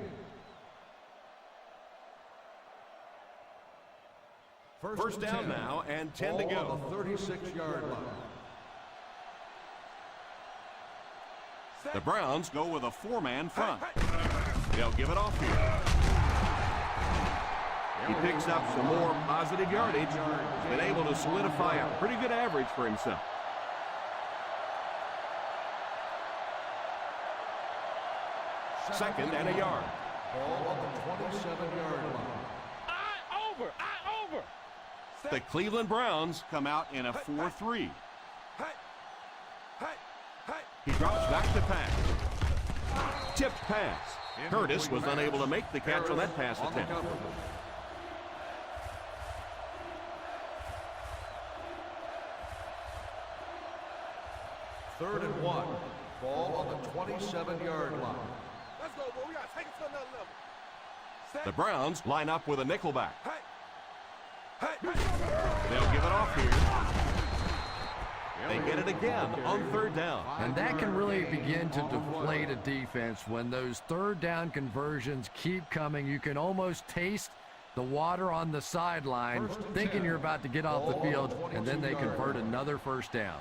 First down now and 10 to go. On the 36-yard line. The Browns go with a 4-man front. They'll give it off here. He picks up some more positive yardage. He's been able to solidify a pretty good average for himself. Second and a yard. Ball on the 27-yard line. The Cleveland Browns come out in a 4-3. He drops back to pass. Tipped pass. Curtis was unable to make the catch on that pass attempt. 3rd and 1. Ball on the 27-yard line. Let's go, boy. We got to take it to another level. The Browns line up with a nickelback. They'll give it off here. They get it again on 3rd down. And that can really begin to deflate a defense when those 3rd down conversions keep coming. You can almost taste the water on the sideline, thinking you're about to get off the field, and then they convert another 1st down.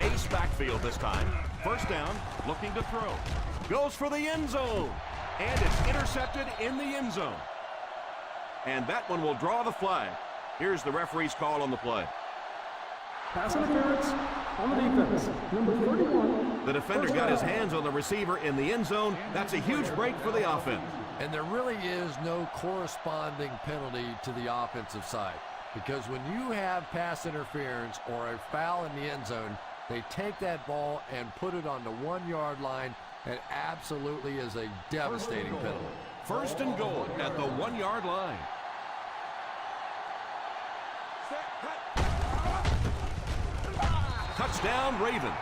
Ace backfield this time. 1st down, looking to throw. Goes for the end zone. And it's intercepted in the end zone. And that one will draw the flag. Here's the referee's call on the play. Pass interference on the defense. Number 31. The defender got his hands on the receiver in the end zone. That's a huge break for the offense. And there really is no corresponding penalty to the offensive side, because when you have pass interference or a foul in the end zone, they take that ball and put it on the 1-yard line, and absolutely is a devastating penalty. 1st and goal at the 1-yard line. Touchdown, Ravens.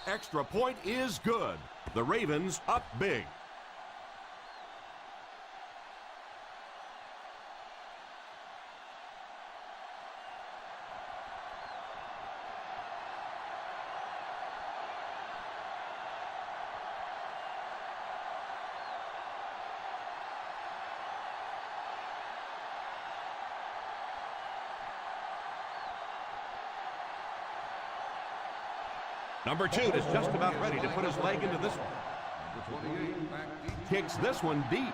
Extra point is good. The Ravens up big. Number 2 is just about ready to put his leg into this one. Kicks this one deep.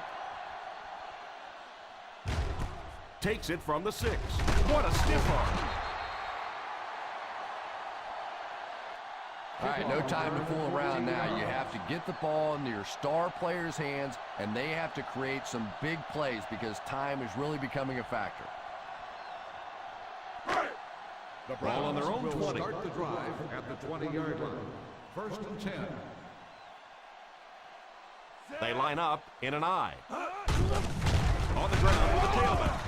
Takes it from the 6. What a stiff arm. All right, no time to fool around now. You have to get the ball into your star players' hands, and they have to create some big plays because time is really becoming a factor. The Ball on their own will 20. start the drive at the 20-yard line. 1st and 10. They line up in an I. On the ground with the tailback.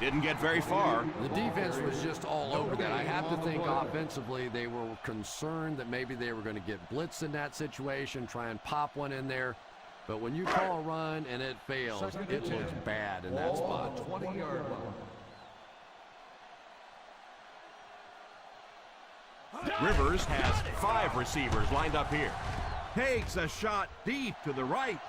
Didn't get very far. The defense was just all over that. I have to think offensively they were concerned that maybe they were going to get blitzed in that situation, try and pop one in there. But when you call a run and it fails, it looks bad in that spot. 20-yard line. Rivers has 5 receivers lined up here. Takes a shot deep to the right.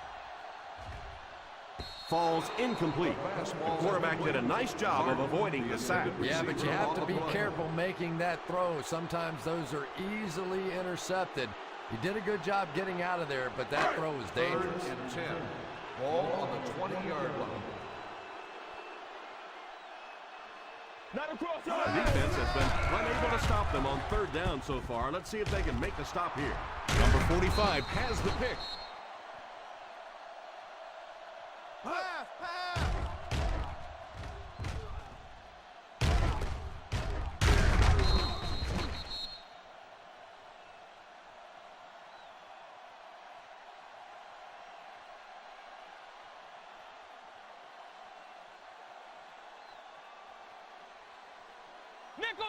Falls incomplete. The quarterback did a nice job of avoiding the sack. Yeah, but you have to be careful making that throw. Sometimes those are easily intercepted. He did a good job getting out of there, but that throw was dangerous. 3rd and 10. Ball on the 20-yard line. Not across the The defense has been unable to stop them on 3rd down so far. Let's see if they can make the stop here. Number 45 has the pick.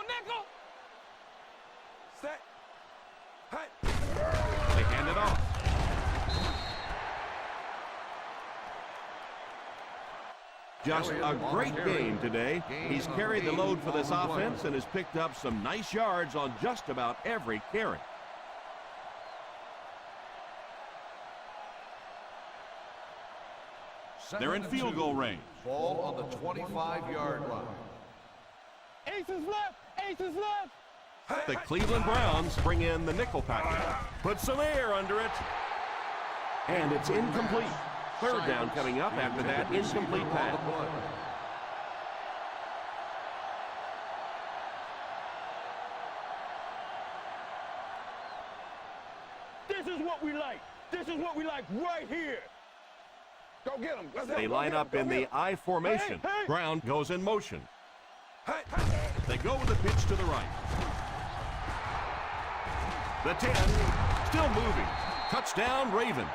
Nickel. Set. Hey. They hand it off. Just a great game today. He's carried the load for this offense and has picked up some nice yards on just about every carry. They're in field goal range. Ball on the 25-yard line. Ace is left. The Cleveland Browns bring in the nickel package. Put some air under it. And it's incomplete. 3rd down coming up after that incomplete pass. This is what we like. This is what we like right here. Go get him. They line up in the I formation. Brown goes in motion. They go with a pitch to the right. The 10, still moving. Touchdown, Ravens.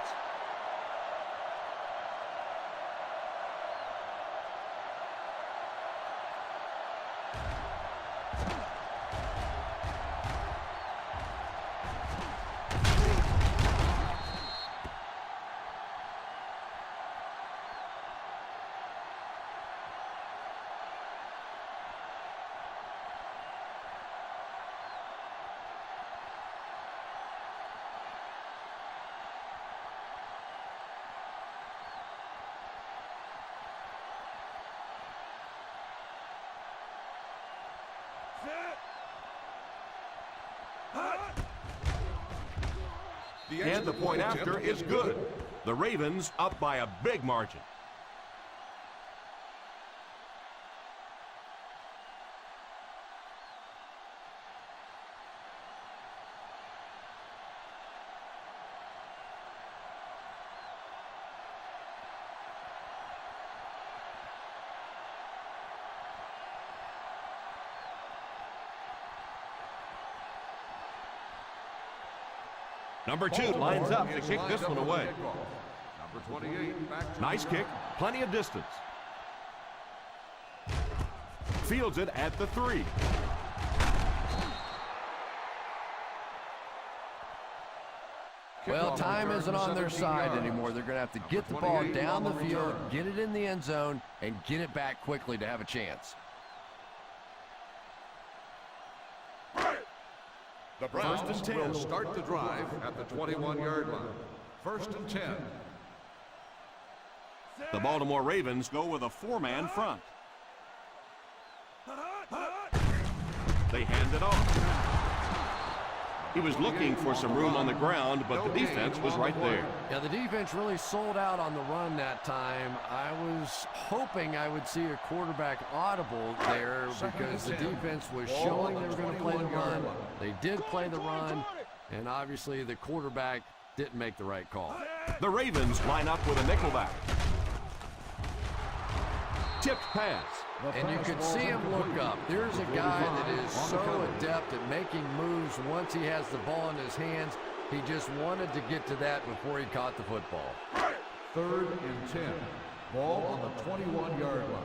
And the point after is good. The Ravens up by a big margin. Number 2 lines up to kick this one away. Number 28, back to Nice kick, plenty of distance. Fields it at the 3. Well, time isn't on their side anymore. They're going to have to get the ball down the field, get it in the end zone, and get it back quickly to have a chance. The Browns will start the drive at the 21-yard line. 1st and 10. The Baltimore Ravens go with a 4-man front. They hand it off. He was looking for some room on the ground, but the defense was right there. Yeah, the defense really sold out on the run that time. I was hoping I would see a quarterback audible there because the defense was showing they were going to play the run. They did play the run, and obviously the quarterback didn't make the right call. The Ravens line up with a nickelback. Tipped pass. And you can see him look up. There's a guy that is so adept at making moves once he has the ball in his hands. He just wanted to get to that before he caught the football. 3rd and 10. Ball on the 21-yard line.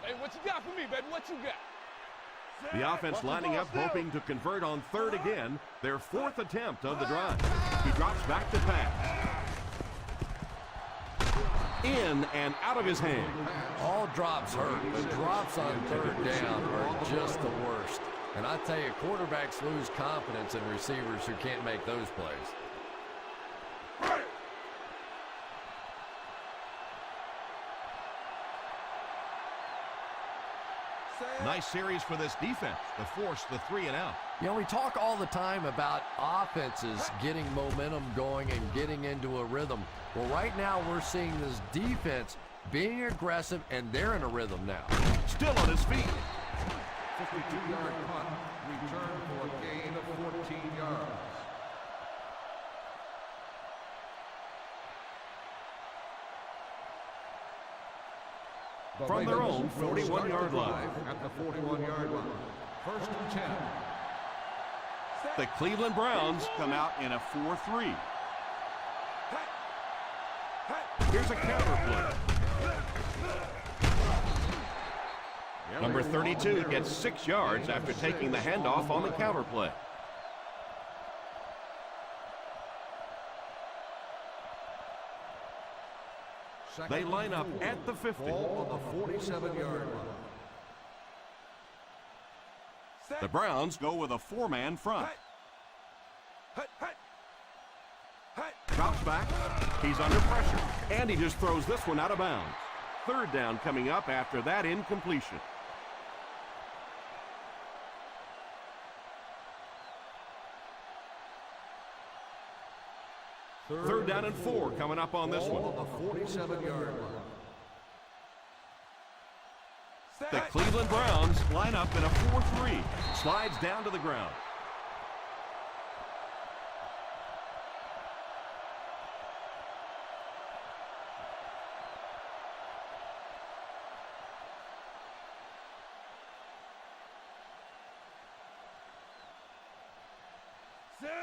Hey, what you got for me, baby? What you got? The offense lining up, hoping to convert on 3rd again. Their 4th attempt of the drive. He drops back to pass. In and out of his hand. All drops hurt, but drops on 3rd down are just the worst. And I tell you, quarterbacks lose confidence in receivers who can't make those plays. Nice series for this defense to force the 3 and out. You know, we talk all the time about offenses getting momentum going and getting into a rhythm. Well, right now we're seeing this defense being aggressive, and they're in a rhythm now. Still on his feet. 52-yard punt. Return for a gain of 14 yards. From their own 41-yard line. At the 41-yard line. 1st and 10. The Cleveland Browns come out in a 4-3. Here's a counter play. Number 32 gets 6 yards after taking the handoff on the counter play. They line up at the 50. Ball on the 47-yard line. The Browns go with a 4-man front. Drops back. He's under pressure. And he just throws this one out of bounds. 3rd down coming up after that incompletion. 3rd down and 4 coming up on this one. On the 47-yard line. The Cleveland Browns line up in a 4-3. Slides down to the ground.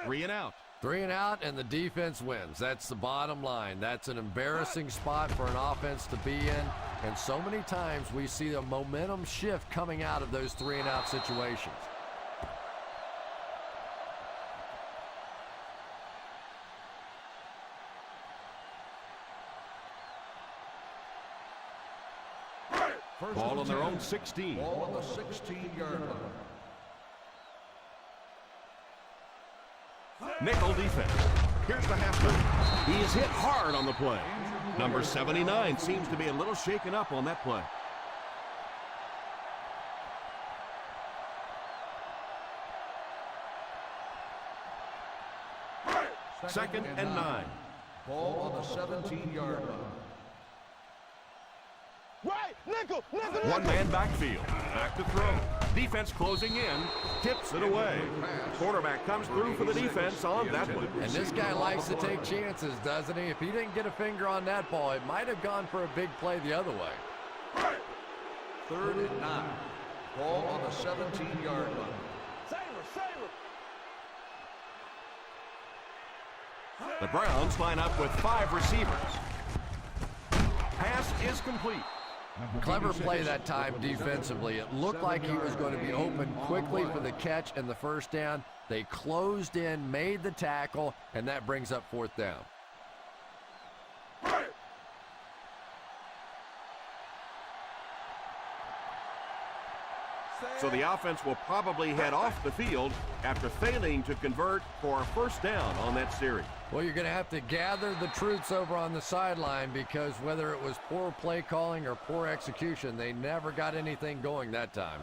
Three and out. 3 and out, and the defense wins. That's the bottom line. That's an embarrassing spot for an offense to be in. And so many times we see a momentum shift coming out of those 3 and out situations. Ball on their own 16. Ball on the 16-yard line. Nickel defense. Here's the halfback. He is hit hard on the play. Number 79 seems to be a little shaken up on that play. Second and 9. Ball on the 17-yard line. Right, nickel. One man backfield. Back to throw. Defense closing in. Tips it away. Quarterback comes through for the defense on that one. And this guy likes to take chances, doesn't he? If he didn't get a finger on that ball, it might have gone for a big play the other way. 3rd and 9. Ball on the 17-yard line. Save her. The Browns line up with 5 receivers. Pass is complete. Clever play that time defensively. It looked like he was going to be open quickly for the catch and the first down. They closed in, made the tackle, and that brings up 4th down. So the offense will probably head off the field after failing to convert for a first down on that series. Well, you're going to have to gather the troops over on the sideline because whether it was poor play calling or poor execution, they never got anything going that time.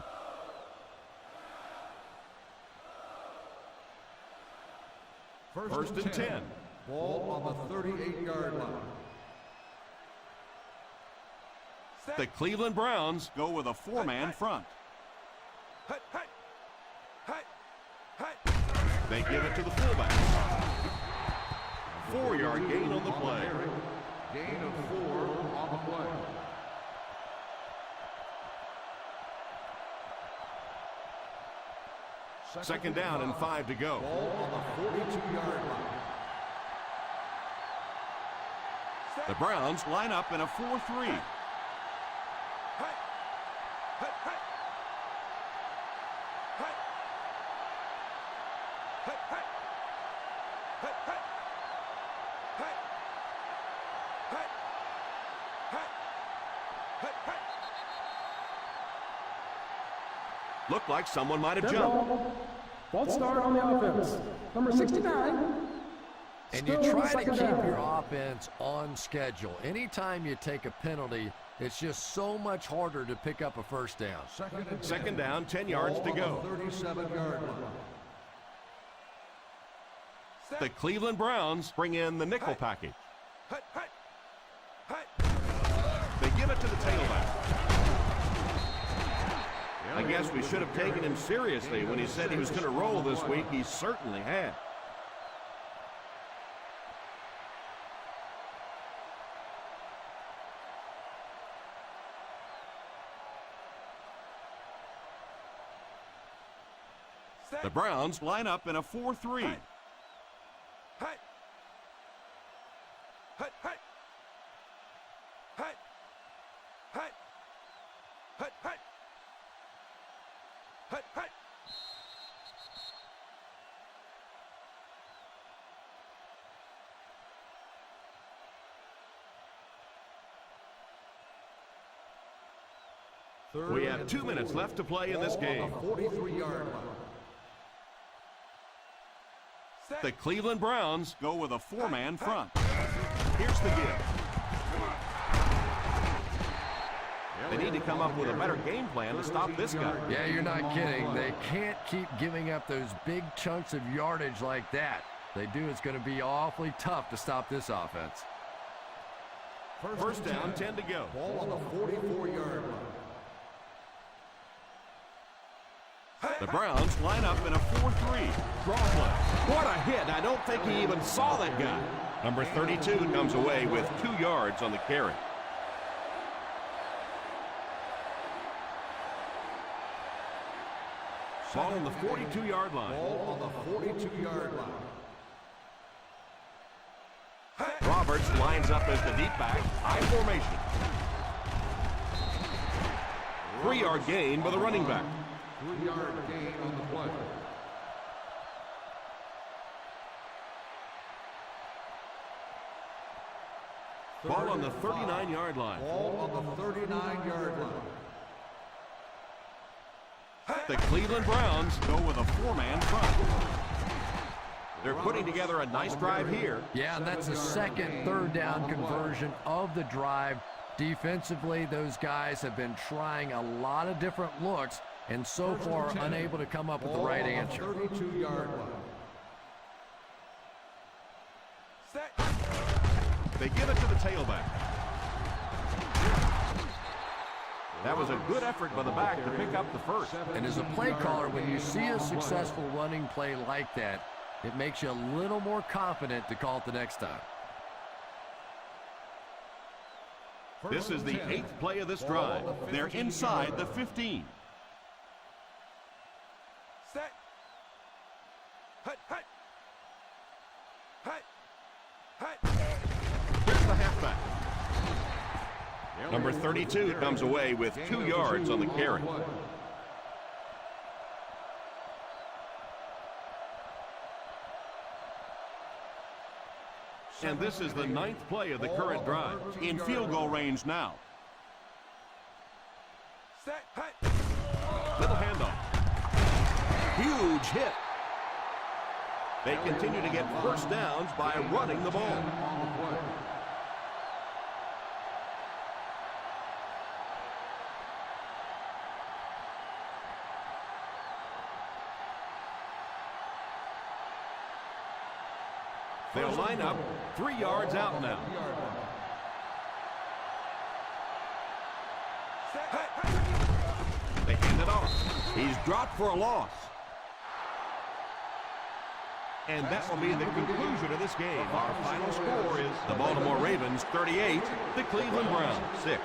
First and 10. Ball on the 38-yard line. The Cleveland Browns go with a 4-man front. They give it to the fullback. 4-yard gain on the play. Gain of 4 on the play. Second down and 5 to go. Ball on the 42-yard line. The Browns line up in a 4-3. Looked like someone might have jumped. False start on the offense. Number 69. And you try to keep your offense on schedule. Anytime you take a penalty, it's just so much harder to pick up a first down. Second down, 10 yards to go. 37-yard line. The Cleveland Browns bring in the nickel package. They give it to the tailback. I guess we should have taken him seriously when he said he was going to roll this week. He certainly had. The Browns line up in a 4-3. We have 2 minutes left to play in this game. 43-yard line. The Cleveland Browns go with a 4-man front. Here's the give. They need to come up with a better game plan to stop this guy. Yeah, you're not kidding. They can't keep giving up those big chunks of yardage like that. If they do, it's going to be awfully tough to stop this offense. First down, 10 to go. Ball on the 44-yard line. The Browns line up in a 4-3. Draw play. What a hit. I don't think he even saw that guy. Number 32 comes away with 2 yards on the carry. Ball on the 42-yard line. Ball on the 42-yard line. Roberts lines up as the deep back. High formation. 3-yard gain by the running back. 3-yard gain on the play. Ball on the 39-yard line. Ball on the 39-yard line. The Cleveland Browns go with a 4-man front. They're putting together a nice drive here. Yeah, and that's the second third down conversion of the drive. Defensively, those guys have been trying a lot of different looks and so far unable to come up with the right answer. 32-yard line. They give it to the tailback. That was a good effort by the back to pick up the first. And as a play caller, when you see a successful running play like that, it makes you a little more confident to call it the next time. This is the 8th play of this drive. They're inside the 15. Set. Hut, hut. Hut. Hut. Here's the halfback. Number 32 comes away with 2 yards on the carry. And this is the 9th play of the current drive. In field goal range now. Set. Hut. Little handoff. Huge hit. They continue to get first downs by running the ball. They'll line up 3 yards out now. They hand it off. He's dropped for a loss. And that will be the conclusion of this game. Our final score is the Baltimore Ravens 38, the Cleveland Browns 6.